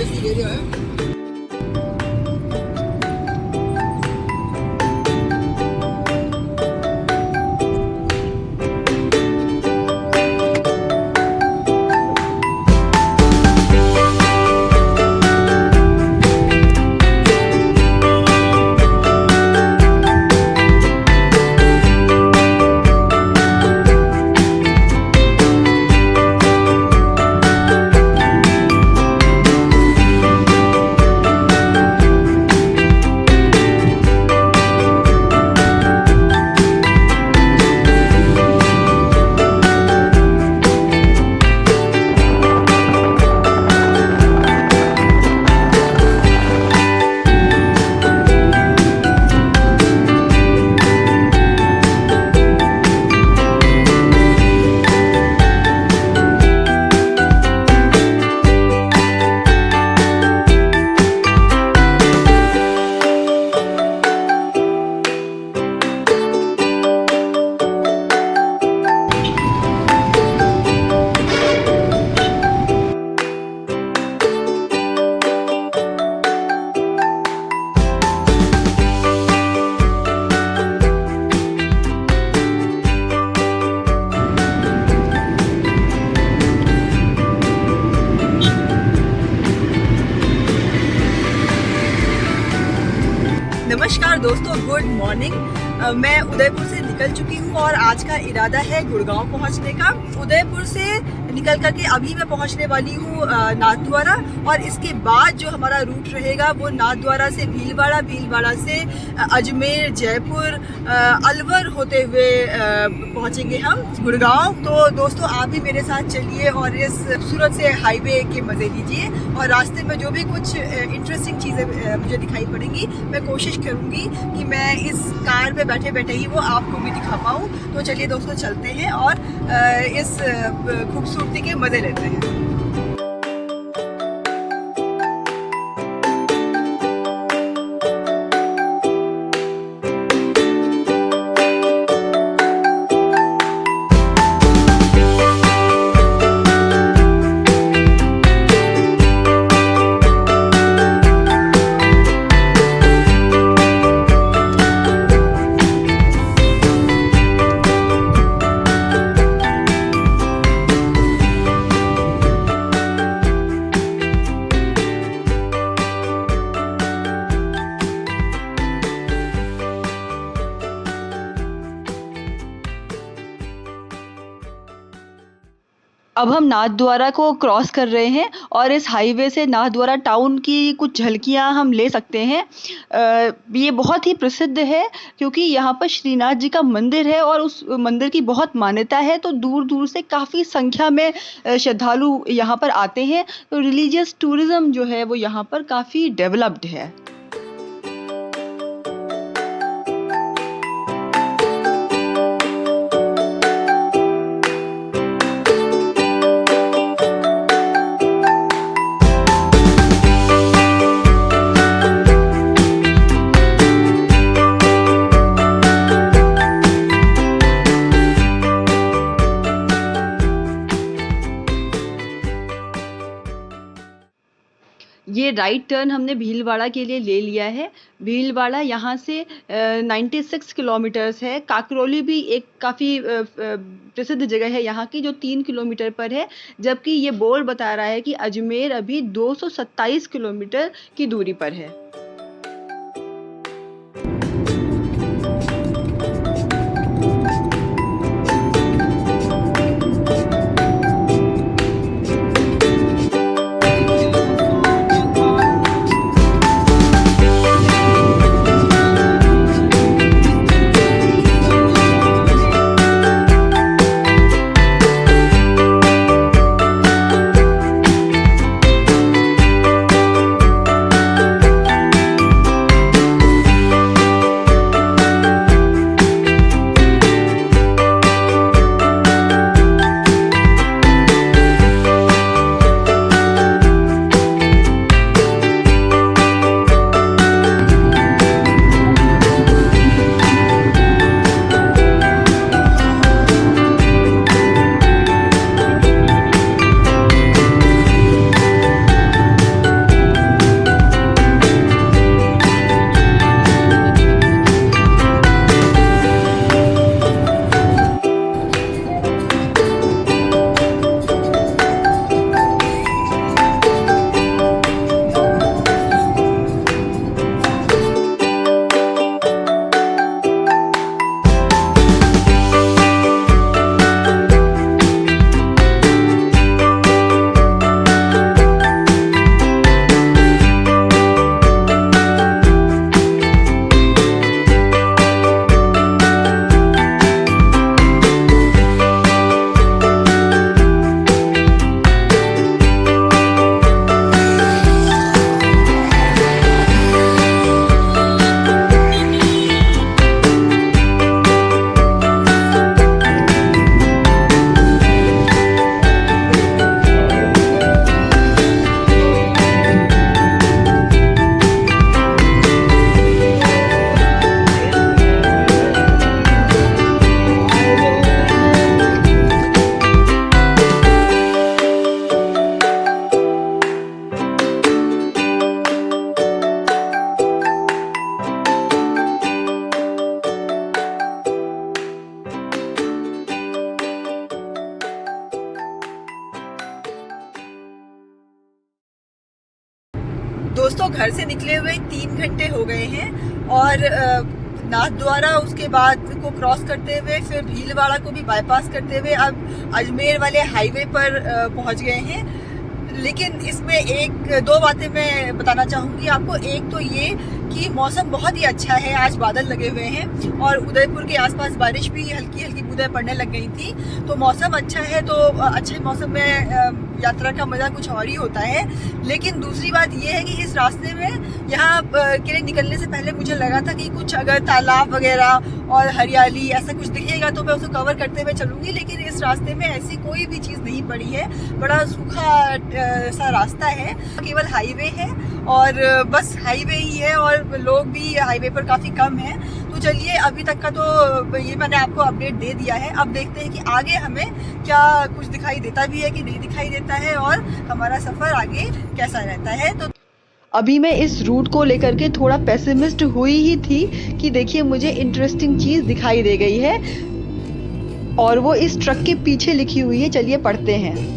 Interesting area है। नमस्कार दोस्तों, गुड मॉर्निंग। मैं उदयपुर से निकल चुकी हूँ और आज का इरादा है गुड़गांव पहुँचने का। उदयपुर से निकल करके अभी मैं पहुँचने वाली हूँ नाथद्वारा, और इसके बाद जो हमारा रूट रहेगा वो नाथद्वारा से भीलवाड़ा, भीलवाड़ा से अजमेर, जयपुर, अलवर होते हुए पहुँचेंगे हम गुड़गांव। तो दोस्तों आप भी मेरे साथ चलिए और इस खूबसूरत से हाईवे के मज़े लीजिए, और रास्ते में जो भी कुछ इंटरेस्टिंग चीज़ें मुझे दिखाई पड़ेंगी मैं कोशिश करूँगी कि मैं इस कार में बैठे बैठे ही वो आपको भी दिखा पाऊँ। तो चलिए दोस्तों चलते हैं और इस खूबसूरती के मज़े लेते हैं। अब हम नाथद्वारा को क्रॉस कर रहे हैं और इस हाईवे से नाथद्वारा टाउन की कुछ झलकियां हम ले सकते हैं। ये बहुत ही प्रसिद्ध है क्योंकि यहाँ पर श्रीनाथ जी का मंदिर है और उस मंदिर की बहुत मान्यता है। तो दूर दूर से काफ़ी संख्या में श्रद्धालु यहाँ पर आते हैं। तो रिलीजियस टूरिज़्म जो है वो यहाँ पर काफ़ी डेवलप्ड है। ये राइट टर्न हमने भीलवाड़ा के लिए ले लिया है। भीलवाड़ा यहाँ से 96 किलोमीटर्स है। काकरौली भी एक काफ़ी प्रसिद्ध जगह है यहाँ की, जो 3 किलोमीटर पर है, जबकि ये बोर्ड बता रहा है कि अजमेर अभी 227 किलोमीटर की दूरी पर है। दोस्तों घर से निकले हुए 3 घंटे हो गए हैं और नाथद्वारा उसके बाद को क्रॉस करते हुए फिर भीलवाड़ा को भी बाईपास करते हुए अब अजमेर वाले हाईवे पर पहुंच गए हैं। लेकिन इसमें एक दो बातें मैं बताना चाहूँगी आपको। एक तो ये कि मौसम बहुत ही अच्छा है, आज बादल लगे हुए हैं और उदयपुर के आसपास बारिश भी हल्की हल्की बूंदें पड़ने लग गई थी। तो मौसम अच्छा है, तो अच्छे मौसम में यात्रा का मज़ा कुछ और ही होता है। लेकिन दूसरी बात ये है कि इस रास्ते में यहाँ के लिए निकलने से पहले मुझे लगा था कि कुछ अगर तालाब वगैरह और हरियाली ऐसा कुछ दिखेगा तो मैं उसको कवर करते हुए चलूँगी, लेकिन इस रास्ते में ऐसी कोई भी चीज़ नहीं पड़ी है। बड़ा सूखा सा रास्ता है, केवल हाईवे है और बस हाईवे ही है और लोग भी हाईवे पर काफ़ी कम हैं। तो चलिए अभी तक का तो ये मैंने आपको अपडेट दे दिया है। अब देखते हैं कि आगे हमें क्या कुछ दिखाई देता भी है कि नहीं दिखाई देता है और हमारा सफ़र आगे कैसा रहता है। तो अभी मैं इस रूट को लेकर के थोड़ा पेसिमिस्ट हुई ही थी कि देखिए मुझे इंटरेस्टिंग चीज़ दिखाई दे गई है और वो इस ट्रक के पीछे लिखी हुई है। चलिए पढ़ते हैं।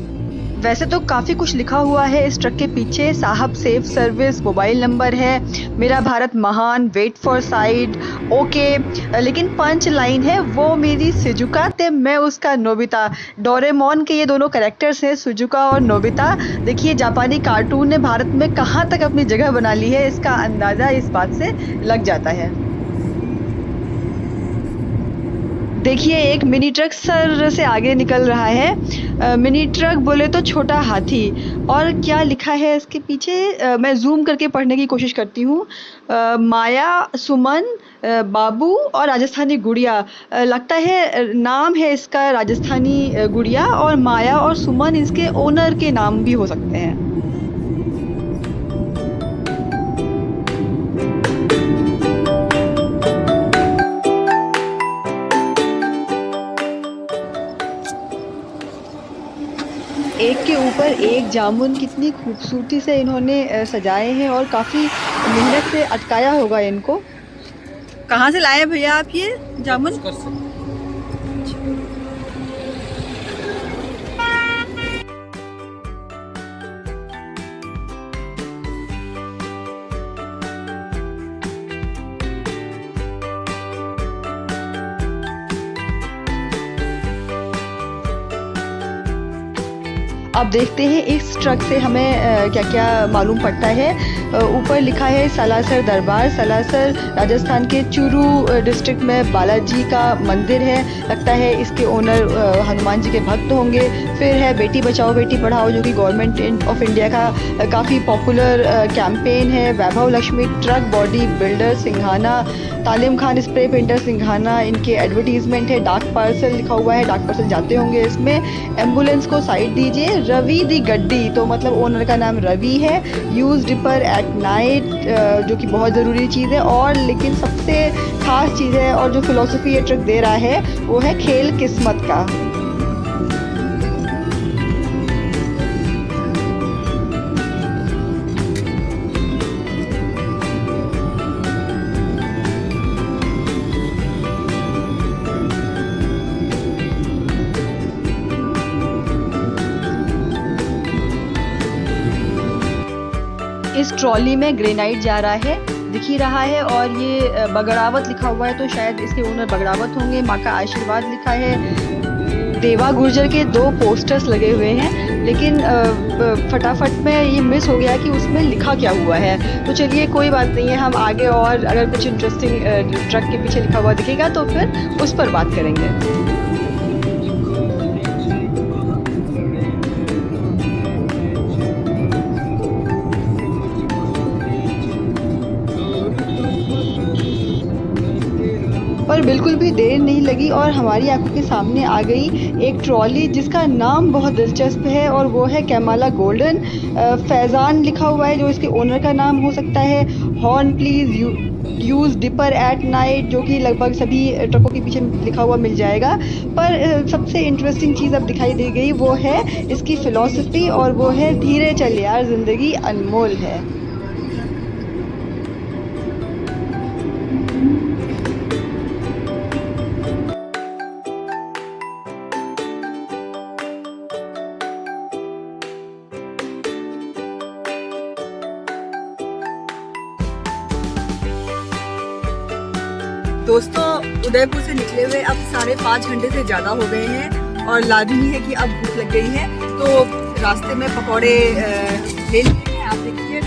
वैसे तो काफ़ी कुछ लिखा हुआ है इस ट्रक के पीछे। साहब सेफ सर्विस, मोबाइल नंबर है, मेरा भारत महान, वेट फॉर साइड, ओके। लेकिन पंच लाइन है, वो मेरी सुजुका ते मैं उसका नोबिता। डोरेमोन के ये दोनों कैरेक्टर्स हैं, सुजुका और नोबिता। देखिए जापानी कार्टून ने भारत में कहाँ तक अपनी जगह बना ली है, इसका अंदाज़ा इस बात से लग जाता है। देखिए एक मिनी ट्रक सर से आगे निकल रहा है। मिनी ट्रक बोले तो छोटा हाथी। और क्या लिखा है इसके पीछे, मैं जूम करके पढ़ने की कोशिश करती हूँ। माया, सुमन, बाबू और राजस्थानी गुड़िया। लगता है नाम है इसका राजस्थानी गुड़िया, और माया और सुमन इसके ओनर के नाम भी हो सकते हैं। एक के ऊपर एक जामुन कितनी खूबसूरती से इन्होंने सजाए हैं और काफ़ी मेहनत से अटकाया होगा इनको। कहाँ से लाए भैया आप ये जामुन? अब देखते हैं इस ट्रक से हमें क्या क्या मालूम पड़ता है। ऊपर लिखा है सालासर दरबार। सालासर राजस्थान के चूरू डिस्ट्रिक्ट में बालाजी का मंदिर है। लगता है इसके ओनर हनुमान जी के भक्त होंगे। फिर है बेटी बचाओ बेटी पढ़ाओ, जो कि गवर्नमेंट ऑफ इंडिया का काफ़ी पॉपुलर कैंपेन है। Vaibhav Lakshmi truck body builder Singhana, Talim Khan spray painter Singhana, इनके एडवर्टीजमेंट है। डाक पार्सल लिखा हुआ है, डाक पार्सल जाते होंगे इसमें। एम्बुलेंस को साइड दीजिए। रवि दी गड्डी, तो मतलब ओनर का नाम रवि है। यूज डिपर एट नाइट, जो कि बहुत ज़रूरी चीज़ है। और लेकिन सबसे ख़ास चीज़ है और जो फिलॉसफी ये ट्रक दे रहा है वो है खेल किस्मत का। इस ट्रॉली में ग्रेनाइट जा रहा है, दिख ही रहा है। और ये बगड़ावत लिखा हुआ है, तो शायद इसके ओनर बगड़ावत होंगे। माँ का आशीर्वाद लिखा है। देवा गुर्जर के 2 पोस्टर्स लगे हुए हैं, लेकिन फटाफट में ये मिस हो गया कि उसमें लिखा क्या हुआ है। तो चलिए कोई बात नहीं है, हम आगे और अगर कुछ इंटरेस्टिंग ट्रक के पीछे लिखा हुआ दिखेगा तो फिर उस पर बात करेंगे। पर बिल्कुल भी देर नहीं लगी और हमारी आंखों के सामने आ गई एक ट्रॉली जिसका नाम बहुत दिलचस्प है और वो है कैमाला गोल्डन। फैज़ान लिखा हुआ है, जो इसके ओनर का नाम हो सकता है। Horn please use dipper at night, जो कि लगभग सभी ट्रकों के पीछे लिखा हुआ मिल जाएगा। पर सबसे इंटरेस्टिंग चीज़ अब दिखाई दे गई, वो है इसकी फ़िलॉसफी, और वो है धीरे चल यार ज़िंदगी अनमोल है। दोस्तों उदयपुर से निकले हुए अब 5.5 घंटे से ज़्यादा हो गए हैं और लाजमी है कि अब भूख लग गई है, तो रास्ते में पकौड़े ले लिए हैं, आप देखिए।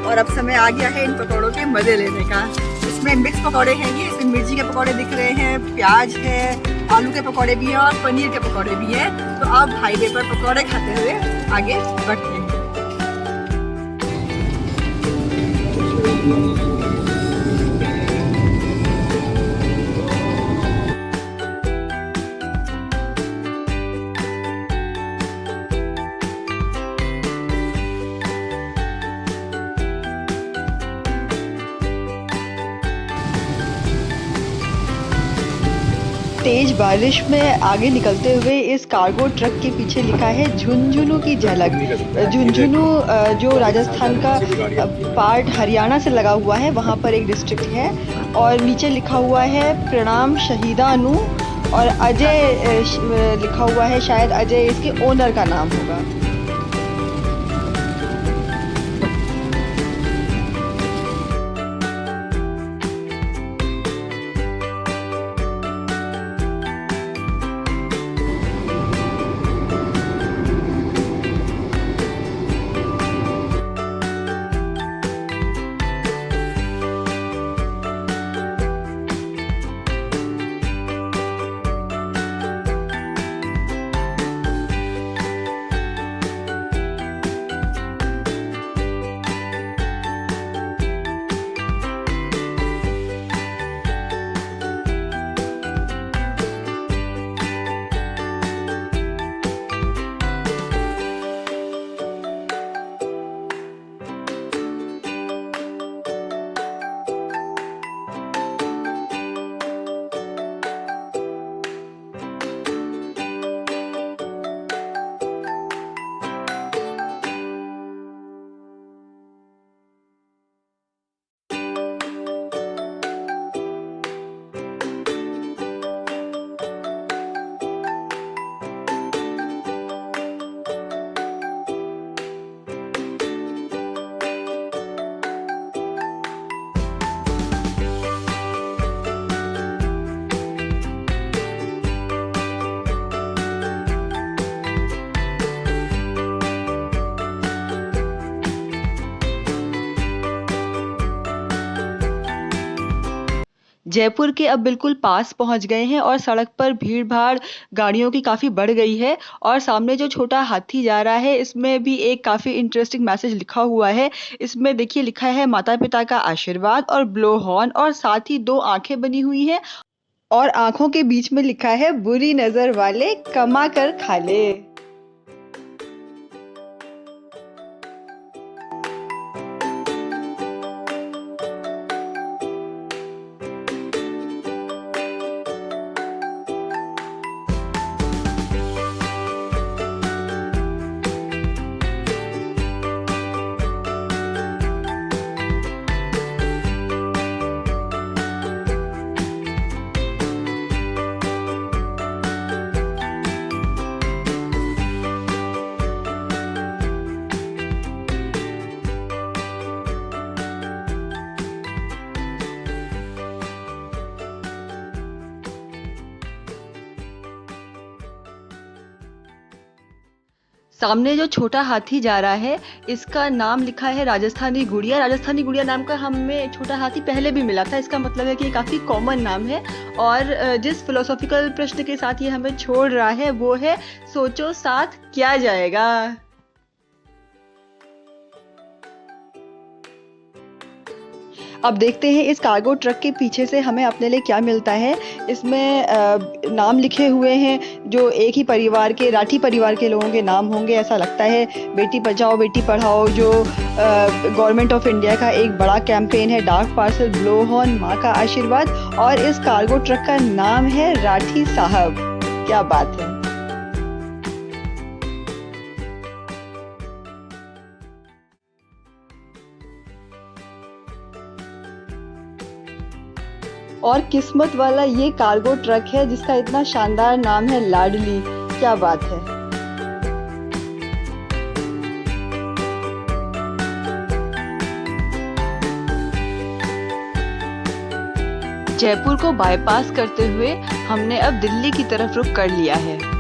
और अब समय आ गया है इन पकौड़ों के मज़े लेने का। इसमें मिक्स पकौड़े हैं, ये इसमें मिर्ची के पकौड़े दिख रहे हैं, प्याज है, आलू के पकौड़े भी हैं और पनीर के पकौड़े भी हैं। तो अब हाईवे पर पकौड़े खाते हुए आगे बढ़ते हैं। तेज बारिश में आगे निकलते हुए इस कार्गो ट्रक के पीछे लिखा है झुंझुनू की झलक। झुंझुनू जो राजस्थान का पार्ट हरियाणा से लगा हुआ है, वहाँ पर एक डिस्ट्रिक्ट है। और नीचे लिखा हुआ है प्रणाम शहीदानु, और अजय लिखा हुआ है, शायद अजय इसके ओनर का नाम होगा। जयपुर के अब बिल्कुल पास पहुंच गए हैं और सड़क पर भीड़ भाड़ गाड़ियों की काफ़ी बढ़ गई है। और सामने जो छोटा हाथी जा रहा है, इसमें भी एक काफ़ी इंटरेस्टिंग मैसेज लिखा हुआ है। इसमें देखिए लिखा है माता पिता का आशीर्वाद और ब्लो हॉर्न, और साथ ही 2 आंखें बनी हुई हैं और आंखों के बीच में लिखा है बुरी नज़र वाले कमा कर खा ले। सामने जो छोटा हाथी जा रहा है, इसका नाम लिखा है राजस्थानी गुड़िया। राजस्थानी गुड़िया नाम का हमें छोटा हाथी पहले भी मिला था। इसका मतलब है कि ये काफ़ी कॉमन नाम है। और जिस फिलोसॉफिकल प्रश्न के साथ ये हमें छोड़ रहा है वो है सोचो साथ क्या जाएगा। अब देखते हैं इस कार्गो ट्रक के पीछे से हमें अपने लिए क्या मिलता है। इसमें नाम लिखे हुए हैं जो एक ही परिवार के, राठी परिवार के लोगों के नाम होंगे ऐसा लगता है। बेटी बचाओ बेटी पढ़ाओ जो गवर्नमेंट ऑफ इंडिया का एक बड़ा कैंपेन है। डार्क पार्सल, ब्लो हॉर्न, माँ का आशीर्वाद, और इस कार्गो ट्रक का नाम है राठी साहब। क्या बात है। और किस्मत वाला ये कार्गो ट्रक है जिसका इतना शानदार नाम है लाडली। क्या बात है। जयपुर को बाईपास करते हुए हमने अब दिल्ली की तरफ रुख कर लिया है।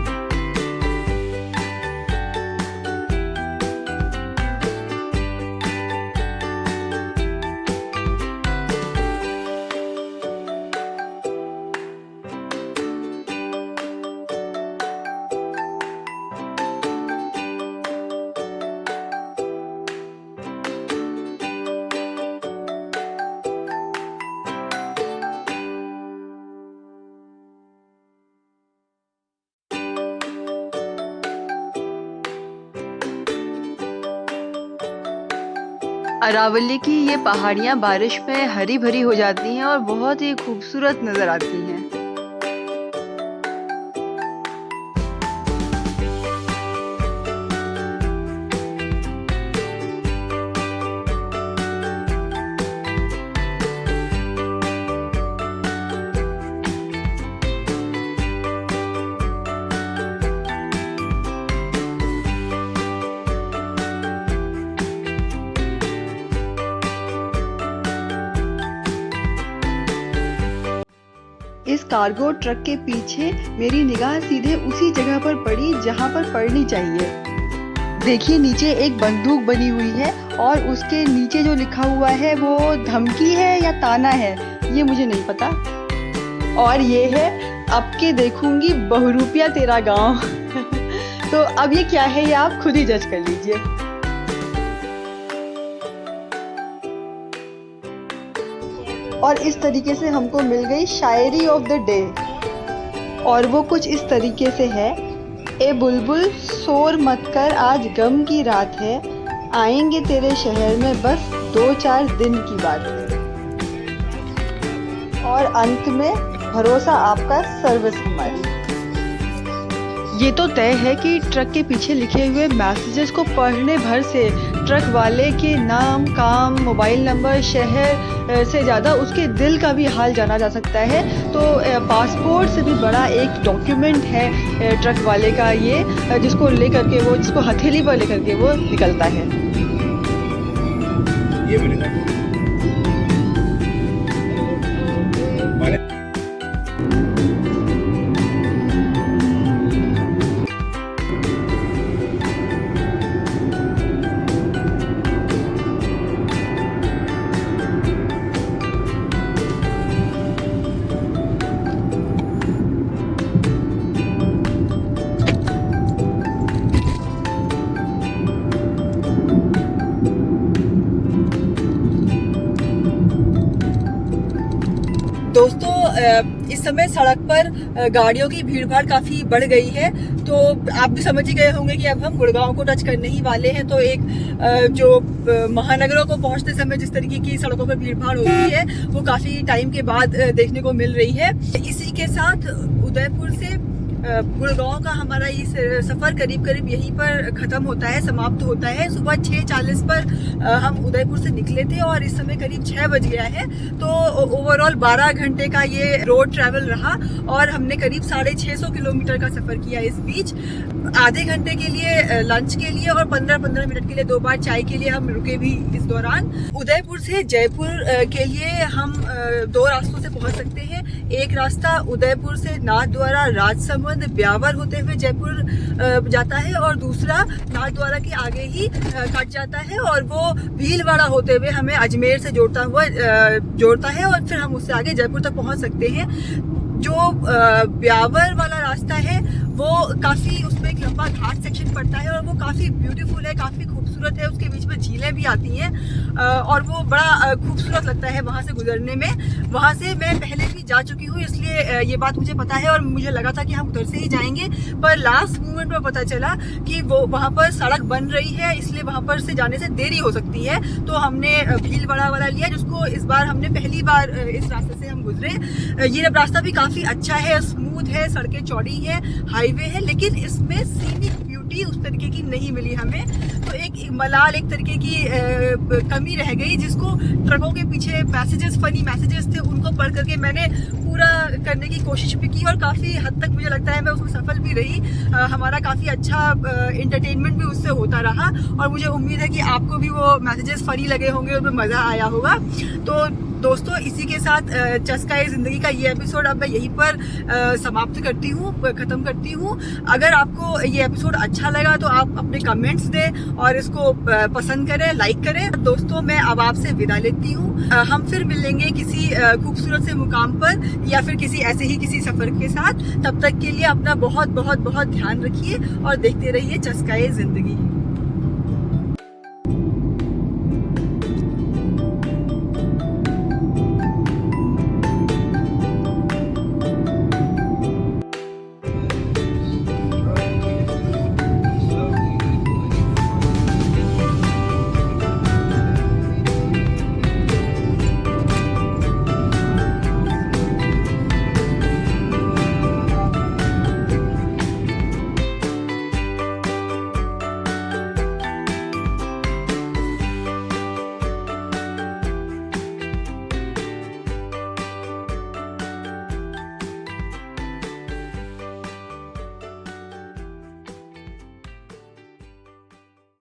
अरावली की ये पहाड़ियाँ बारिश में हरी भरी हो जाती हैं और बहुत ही खूबसूरत नजर आती हैं। इस कार्गो ट्रक के पीछे मेरी निगाह सीधे उसी जगह पर पड़ी जहां पर पड़नी चाहिए। देखिए नीचे एक बंदूक बनी हुई है और उसके नीचे जो लिखा हुआ है वो धमकी है या ताना है, ये मुझे नहीं पता। और ये है अब के देखूंगी बहुरूपिया तेरा गांव। तो अब ये क्या है ये आप खुद ही जज कर लीजिए। और इस तरीके से हमको मिल गई शायरी ऑफ द डे और वो कुछ इस तरीके से है। ए बुलबुल शोर मत कर, आज गम की रात है, आएंगे तेरे शहर में बस 2-4 दिन की बात है। और अंत में भरोसा आपका सर्विस हमारी। ये तो तय है कि ट्रक के पीछे लिखे हुए मैसेजेस को पढ़ने भर से ट्रक वाले के नाम, काम, मोबाइल नंबर, शहर से ज़्यादा उसके दिल का भी हाल जाना जा सकता है। तो पासपोर्ट से भी बड़ा एक डॉक्यूमेंट है ट्रक वाले का ये, जिसको लेकर के वो, जिसको हथेली पर लेकर के वो निकलता है। ये दोस्तों इस समय सड़क पर गाड़ियों की भीड़ भाड़ काफी बढ़ गई है, तो आप भी समझ ही गए होंगे कि अब हम गुड़गांव को टच करने ही वाले हैं। तो एक जो महानगरों को पहुंचते समय जिस तरीके की सड़कों पर भीड़ भाड़ होती है वो काफी टाइम के बाद देखने को मिल रही है। इसी के साथ उदयपुर से गुड़गांव का हमारा ये सफर करीब करीब यहीं पर खत्म होता है, समाप्त होता है। सुबह 6:40 पर हम उदयपुर से निकले थे और इस समय करीब 6 बज गया है। तो ओवरऑल 12 घंटे का ये रोड ट्रैवल रहा और हमने करीब 650 किलोमीटर का सफर किया। इस बीच आधे घंटे के लिए लंच के लिए और 15-15 मिनट के लिए 2 बार चाय के लिए हम रुके भी इस दौरान। उदयपुर से जयपुर के लिए हम 2 रास्तों से पहुंच सकते हैं। एक रास्ता उदयपुर से नाथद्वारा, राजसमंद, ब्यावर होते हुए जयपुर जाता है और दूसरा नाथद्वारा के आगे ही कट जाता है और वो भीलवाड़ा होते हुए हमें अजमेर से जोड़ता है और फिर हम उससे आगे जयपुर तक पहुंच सकते हैं। जो ब्यावर वाला रास्ता है वो काफी, उसमें एक लंबा घाट सेक्शन पड़ता है और वो काफी ब्यूटीफुल है, काफी खूबसूरत है। उसके बीच में झीलें भी आती हैं और वो बड़ा खूबसूरत लगता है वहां से गुजरने में। वहां से मैं पहले भी जा चुकी हूँ, इसलिए ये बात मुझे पता है और मुझे लगा था कि हम उधर से ही जाएंगे, पर लास्ट मोमेंट में पता चला कि वो वहां पर सड़क बन रही है, इसलिए वहां पर से जाने से देरी हो सकती है। तो हमने भीलवाड़ा वाला लिया, जिसको इस बार हमने पहली बार इस रास्ते से हम गुजरे। ये रास्ता भी काफी अच्छा है, स्मूथ है, सड़कें चौड़ी है, हाईवे है, लेकिन इसमें सीनिक ब्यूटी उस तरीके की नहीं मिली हमें। तो एक मलाल, एक तरीके की कमी रह गई, जिसको ट्रकों के पीछे मैसेजेस, फनी मैसेजेस थे, उनको पढ़ करके मैंने पूरा करने की कोशिश भी की और काफ़ी हद तक मुझे लगता है मैं उसमें सफल भी रही। हमारा काफ़ी अच्छा इंटरटेनमेंट भी उससे होता रहा और मुझे उम्मीद है कि आपको भी वो मैसेजेस फनी लगे होंगे, उनमें मज़ा आया होगा। तो दोस्तों इसी के साथ चस्का ए जिंदगी का ये एपिसोड अब मैं यहीं पर समाप्त करती हूँ, खत्म करती हूँ। अगर आपको ये एपिसोड अच्छा लगा तो आप अपने कमेंट्स दें और इसको पसंद करें, लाइक करें। दोस्तों मैं अब आपसे विदा लेती हूँ। हम फिर मिलेंगे किसी खूबसूरत से मुकाम पर या फिर किसी ऐसे ही किसी सफर के साथ। तब तक के लिए अपना बहुत बहुत बहुत ध्यान रखिए और देखते रहिए चस्का ए जिंदगी।